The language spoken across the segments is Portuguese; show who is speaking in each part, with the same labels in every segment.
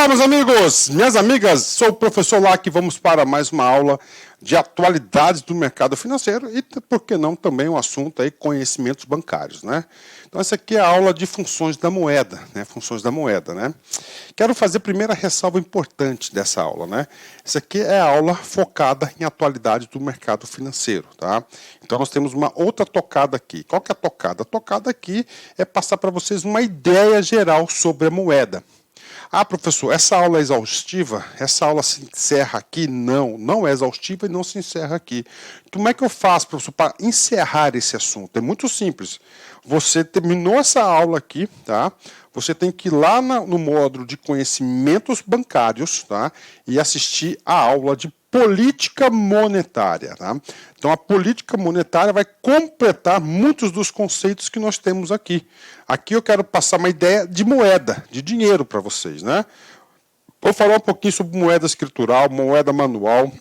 Speaker 1: Olá, meus amigos, minhas amigas, sou o professor Lac e vamos para mais uma aula de atualidades do mercado financeiro e, por que não, também um assunto aí, conhecimentos bancários, né? Então, essa aqui é a aula de funções da moeda, né? Funções da moeda, né? Quero fazer a primeira ressalva importante dessa aula, né? Essa aqui é a aula focada em atualidades do mercado financeiro, tá? Então, nós temos uma outra tocada aqui. Qual que é a tocada? A tocada aqui é passar para vocês uma ideia geral sobre a moeda. Ah, professor, essa aula é exaustiva? Essa aula se encerra aqui? Não, não é exaustiva e não se encerra aqui. Como é que eu faço, professor, para encerrar esse assunto? É muito simples. Você terminou essa aula aqui, tá? Você tem que ir lá no módulo de conhecimentos bancários, tá? E assistir a aula de política monetária, tá? Então, a política monetária vai completar muitos dos conceitos que nós temos aqui. Aqui eu quero passar uma ideia de moeda, de dinheiro para vocês, né? Vou falar um pouquinho sobre moeda escritural, moeda manual,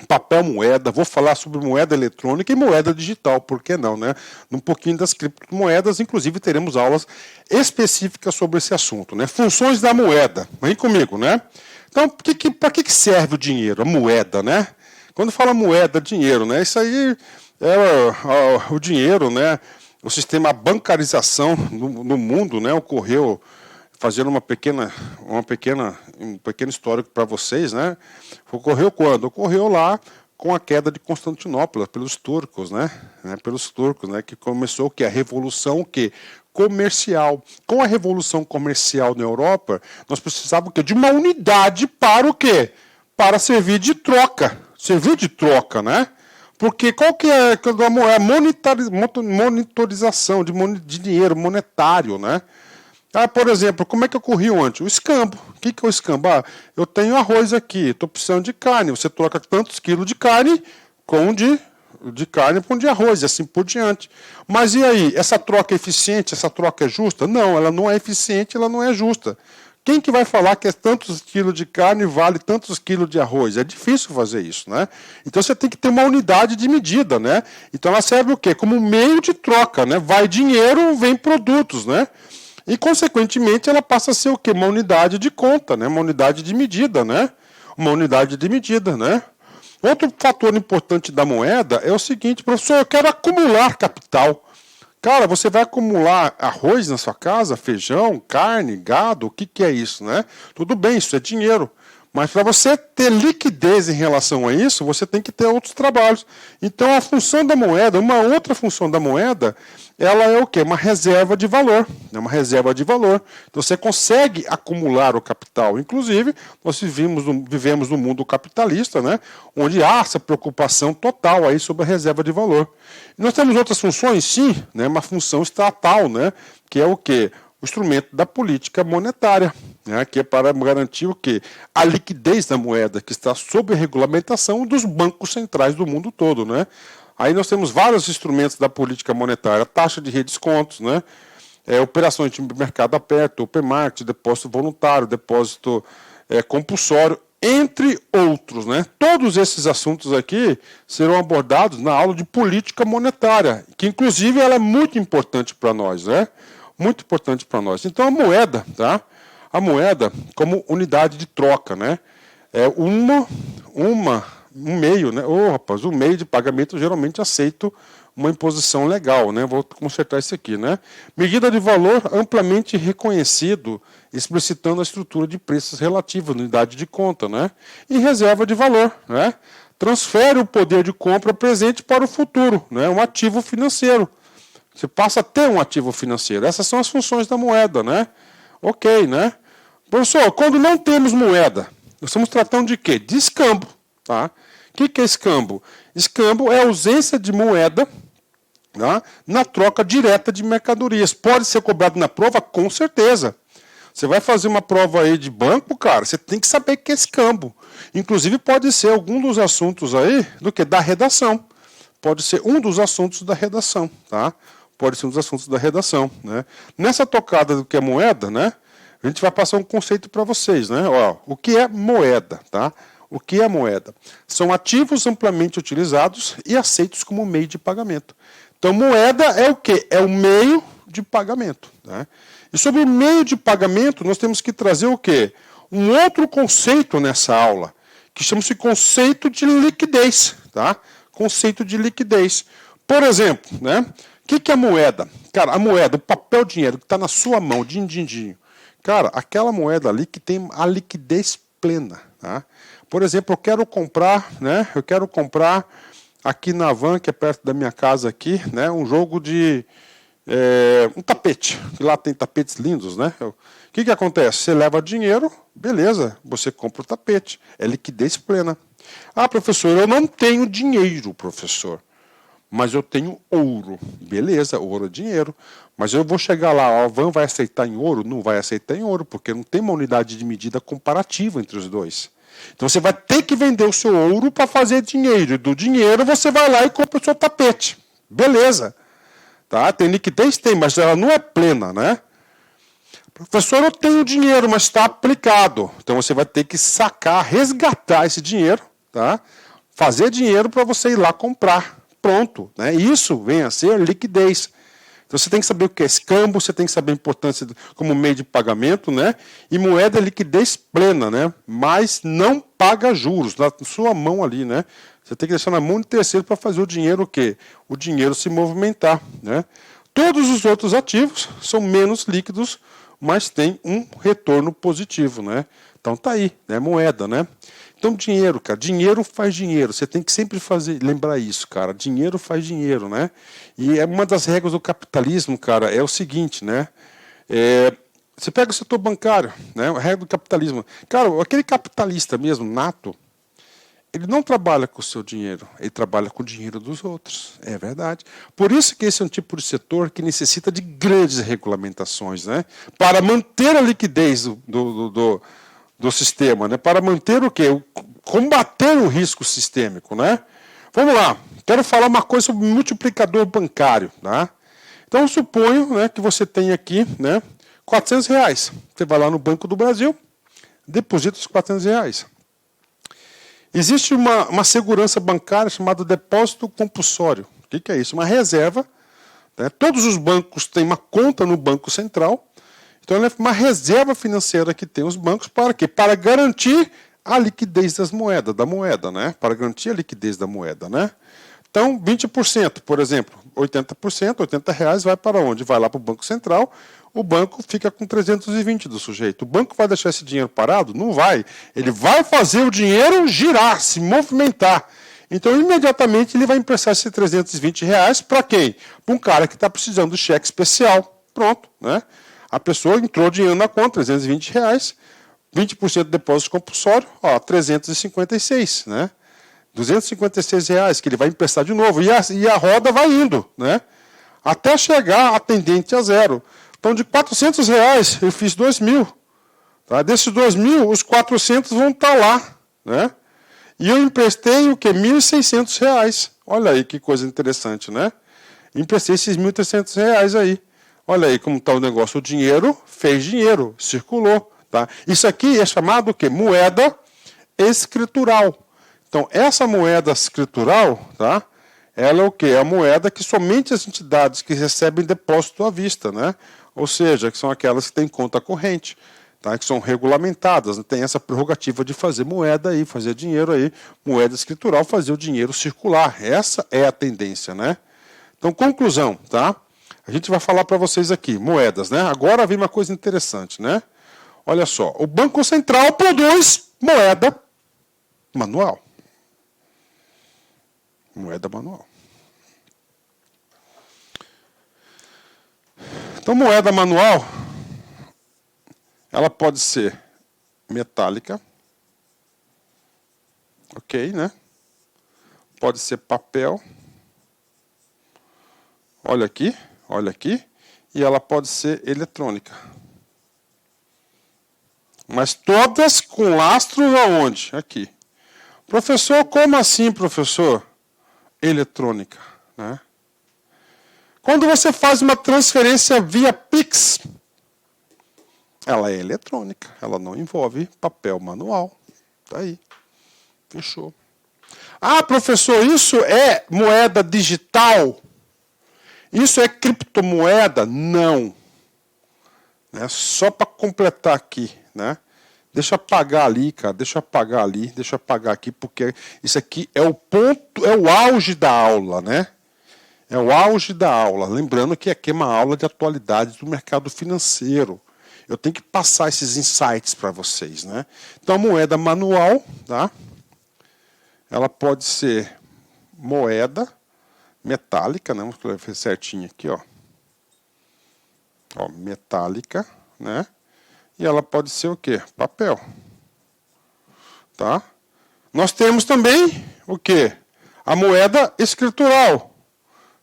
Speaker 1: papel moeda, vou falar sobre moeda eletrônica e moeda digital, por que não, né? Um pouquinho das criptomoedas, inclusive teremos aulas específicas sobre esse assunto, né? Funções da moeda, vem comigo, né? Então, para que serve o dinheiro, a moeda, né? Quando fala moeda, dinheiro, né? Isso aí é o dinheiro, né? O sistema, a bancarização no mundo, né? Ocorreu, fazendo um pequeno histórico para vocês, né? Ocorreu quando? Ocorreu lá com a queda de Constantinopla pelos turcos, né? Pelos turcos, né? Que começou que a revolução comercial. Com a revolução comercial na Europa, nós precisávamos de uma unidade para o quê? Para servir de troca. Servir de troca, né? Porque qual que é a monitorização de dinheiro monetário, né? Ah, por exemplo, como é que ocorria antes? O escambo. O que é o escambo? Ah, eu tenho arroz aqui, estou precisando de carne. Você troca tantos quilos de carne com de carne com de arroz, e assim por diante. Mas e aí? Essa troca é eficiente? Essa troca é justa? Não, ela não é eficiente, ela não é justa. Quem que vai falar que tantos quilos de carne vale tantos quilos de arroz? É difícil fazer isso, né? Então você tem que ter uma unidade de medida, né? Então ela serve o quê? Como meio de troca, né? Vai dinheiro, vem produtos, né? E, consequentemente, ela passa a ser o quê? Uma unidade de conta, né? Uma unidade de medida, né? Uma unidade de medida, né? Outro fator importante da moeda é o seguinte, professor, eu quero acumular capital. Cara, você vai acumular arroz na sua casa, feijão, carne, gado, o que é isso, né? Tudo bem, isso é dinheiro. Mas para você ter liquidez em relação a isso, você tem que ter outros trabalhos. Então, a função da moeda, uma outra função da moeda, ela é o quê? Uma reserva de valor. É uma reserva de valor. Então, você consegue acumular o capital. Inclusive, nós vivemos no mundo capitalista, né? Onde há essa preocupação total aí sobre a reserva de valor. E nós temos outras funções, sim, né? Uma função estatal, né? Que é o quê? O instrumento da política monetária, né, que é para garantir o quê? A liquidez da moeda, que está sob a regulamentação dos bancos centrais do mundo todo, né? Aí nós temos vários instrumentos da política monetária, taxa de redescontos, né? Operações de mercado aberto, open market, depósito voluntário, depósito compulsório, entre outros, né? Todos esses assuntos aqui serão abordados na aula de política monetária, que inclusive ela é muito importante para nós, né? Muito importante para nós. Então a moeda, tá? A moeda como unidade de troca, né? É um meio, né? Um meio de pagamento geralmente aceito uma imposição legal, né? Vou consertar isso aqui, né? Medida de valor amplamente reconhecido, explicitando a estrutura de preços relativa, unidade de conta, né? E reserva de valor, né? Transfere o poder de compra presente para o futuro, né? Um ativo financeiro. Você passa a ter um ativo financeiro. Essas são as funções da moeda, né? Ok, né? Professor, quando não temos moeda, nós estamos tratando de quê? De escambo, tá? O que é escambo? Escambo é a ausência de moeda, tá? Na troca direta de mercadorias. Pode ser cobrado na prova? Com certeza. Você vai fazer uma prova aí de banco, cara, você tem que saber o que é escambo. Inclusive pode ser algum dos assuntos aí da redação. Pode ser um dos assuntos da redação, tá? Pode ser um dos assuntos da redação, né? Nessa tocada do que é moeda, né? A gente vai passar um conceito para vocês, né? Ó, o que é moeda, tá? O que é moeda? São ativos amplamente utilizados e aceitos como meio de pagamento. Então, moeda é o quê? É o meio de pagamento, né? E sobre o meio de pagamento, nós temos que trazer o quê? um outro conceito nessa aula, que chama-se conceito de liquidez, tá? Conceito de liquidez. Por exemplo, né? O que é a moeda? Cara, a moeda, o papel dinheiro que está na sua mão, din-din-din. Cara, aquela moeda ali que tem a liquidez plena, tá? Por exemplo, eu quero comprar, né? Eu quero comprar aqui na Van, que é perto da minha casa aqui, né? Um jogo de um tapete. Lá tem tapetes lindos, né? O que acontece? Você leva dinheiro, beleza, você compra o tapete. É liquidez plena. Ah, professor, eu não tenho dinheiro, professor. Mas eu tenho ouro. Beleza, ouro é dinheiro. Mas eu vou chegar lá, a Van vai aceitar em ouro? Não vai aceitar em ouro, porque não tem uma unidade de medida comparativa entre os dois. Então você vai ter que vender o seu ouro para fazer dinheiro. E do dinheiro você vai lá e compra o seu tapete. Beleza. Tá? Tem liquidez? Tem, mas ela não é plena, né? Professor, eu tenho dinheiro, mas está aplicado. Então você vai ter que sacar, resgatar esse dinheiro, tá? Fazer dinheiro para você ir lá comprar. Pronto. Né? Isso vem a ser liquidez. Então você tem que saber o que é escambo, você tem que saber a importância como meio de pagamento, né? E moeda é liquidez plena, né? Mas não paga juros, na sua mão ali, né? Você tem que deixar na mão de terceiro para fazer o dinheiro o quê? O dinheiro se movimentar, né? Todos os outros ativos são menos líquidos, mas tem um retorno positivo, né? Então tá aí, né? Moeda, né? Então dinheiro, cara, dinheiro faz dinheiro. Você tem que sempre lembrar isso, cara. Dinheiro faz dinheiro, né? E é uma das regras do capitalismo, cara, é o seguinte, né? Você pega o setor bancário, né? A regra do capitalismo. Cara, aquele capitalista mesmo, nato, ele não trabalha com o seu dinheiro, ele trabalha com o dinheiro dos outros. É verdade. Por isso que esse é um tipo de setor que necessita de grandes regulamentações, né? Para manter a liquidez do sistema, né? Para manter o quê? Combater o risco sistêmico, né? Vamos lá. Quero falar uma coisa sobre multiplicador bancário, tá? Então, eu suponho, né, que você tem aqui, né, R$400. Você vai lá no Banco do Brasil, deposita os R$400. Existe uma segurança bancária chamada depósito compulsório. O que é isso? Uma reserva. Né? Todos os bancos têm uma conta no Banco Central. Então, ela é uma reserva financeira que tem os bancos para quê? Para garantir a liquidez da moeda, né? Para garantir a liquidez da moeda, né? Então, 20%, por exemplo, 80%, R$80 vai para onde? Vai lá para o Banco Central, o banco fica com 320 do sujeito. O banco vai deixar esse dinheiro parado? Não vai. Ele vai fazer o dinheiro girar, se movimentar. Então, imediatamente, ele vai emprestar esses R$320 para quem? Para um cara que está precisando de cheque especial. Pronto, né? A pessoa entrou dinheiro na conta, R$320, 20% de depósito compulsório, ó, 356, né? R$256 que ele vai emprestar de novo. E a roda vai indo, né? Até chegar a tendente a zero. Então, de R$400, eu fiz 2.000. Tá? Desses 2.000, os 400 vão estar lá, né? E eu emprestei o quê? R$1.600. Olha aí que coisa interessante, né? Emprestei esses R$1.300 aí. Olha aí como está o negócio. O dinheiro fez dinheiro, circulou. Tá? Isso aqui é chamado o quê? Moeda escritural. Então, essa moeda escritural, tá? Ela é o quê? É a moeda que somente as entidades que recebem depósito à vista, né? Ou seja, que são aquelas que têm conta corrente, tá? Que são regulamentadas, né? Tem essa prerrogativa de fazer moeda aí, fazer dinheiro aí, moeda escritural, fazer o dinheiro circular. Essa é a tendência, né? Então, conclusão, tá? A gente vai falar para vocês aqui, moedas, né? Agora vem uma coisa interessante, né? Olha só, o Banco Central produz moeda manual. Moeda manual. Então, moeda manual, ela pode ser metálica, ok, né? Pode ser papel, olha aqui, e ela pode ser eletrônica. Mas todas com lastros aonde? Aqui. Professor, como assim, professor? Eletrônica, né? Quando você faz uma transferência via Pix, ela é eletrônica, ela não envolve papel manual. Tá aí. Fechou. Ah, professor, isso é moeda digital? Isso é criptomoeda? Não. Né? Só para completar aqui, né? Deixa eu apagar ali, cara. Deixa eu apagar ali. Deixa eu apagar aqui, porque isso aqui é o ponto, é o auge da aula, né? É o auge da aula. Lembrando que aqui é uma aula de atualidades do mercado financeiro. Eu tenho que passar esses insights para vocês, né? Então, a moeda manual, tá? Ela pode ser moeda metálica, né? Vamos ver certinho aqui, ó. Ó, metálica, né? E ela pode ser o quê? Papel. Tá? Nós temos também o quê? A moeda escritural,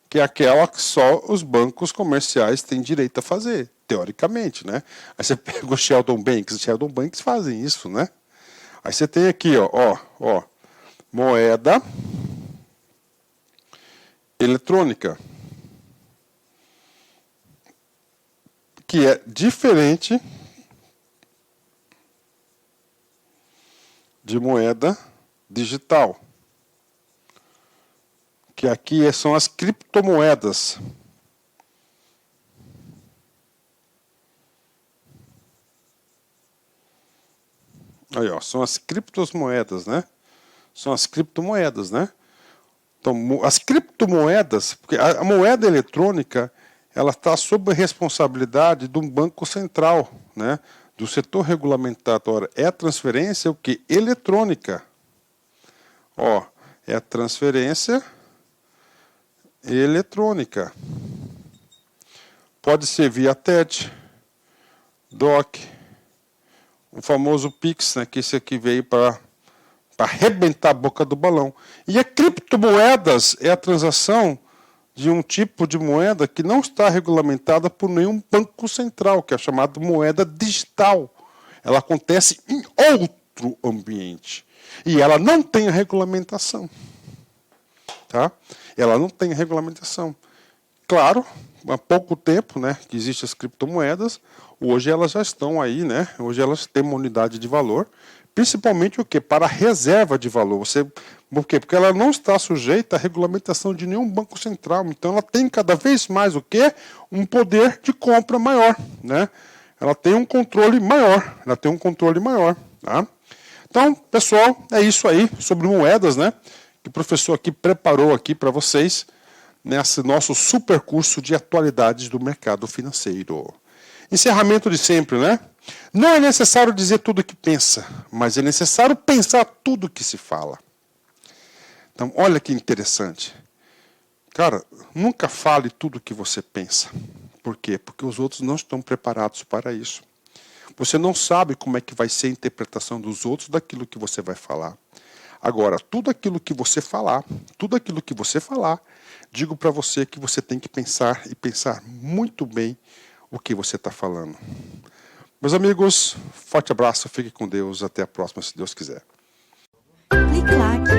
Speaker 1: que é aquela que só os bancos comerciais têm direito a fazer, teoricamente, né? Aí você pega o Sheldon Banks fazem isso, né? Aí você tem aqui, ó, moeda eletrônica, que é diferente de moeda digital, que aqui são as criptomoedas. Aí, ó, são as criptomoedas, né? São as criptomoedas, né? Então, as criptomoedas, porque a moeda eletrônica, ela está sob a responsabilidade de um banco central, né? Do setor regulamentatório. É a transferência o quê? Eletrônica. Ó, é a transferência eletrônica. Pode ser via TED, DOC, o famoso Pix, né? Que esse aqui veio para arrebentar a boca do balão. E a criptomoedas é a transação de um tipo de moeda que não está regulamentada por nenhum banco central, que é chamada moeda digital. Ela acontece em outro ambiente. E ela não tem a regulamentação. Tá? Ela não tem a regulamentação. Claro, há pouco tempo, né, que existem as criptomoedas, hoje elas já estão aí, né? Hoje elas têm uma unidade de valor, principalmente o quê? Para a reserva de valor. Por quê? Porque ela não está sujeita à regulamentação de nenhum banco central. Então ela tem cada vez mais o quê? Um poder de compra maior, né? Ela tem um controle maior, tá? Então, pessoal, é isso aí sobre moedas, né? Que o professor aqui preparou aqui para vocês nesse nosso super curso de atualidades do mercado financeiro. Encerramento de sempre, né? Não é necessário dizer tudo o que pensa, mas é necessário pensar tudo o que se fala. Então, olha que interessante. Cara, nunca fale tudo o que você pensa. Por quê? Porque os outros não estão preparados para isso. Você não sabe como é que vai ser a interpretação dos outros daquilo que você vai falar. Agora, tudo aquilo que você falar, digo para você que você tem que pensar e pensar muito bem o que você está falando. Meus amigos, forte abraço, fique com Deus, até a próxima, se Deus quiser.
Speaker 2: Clique like.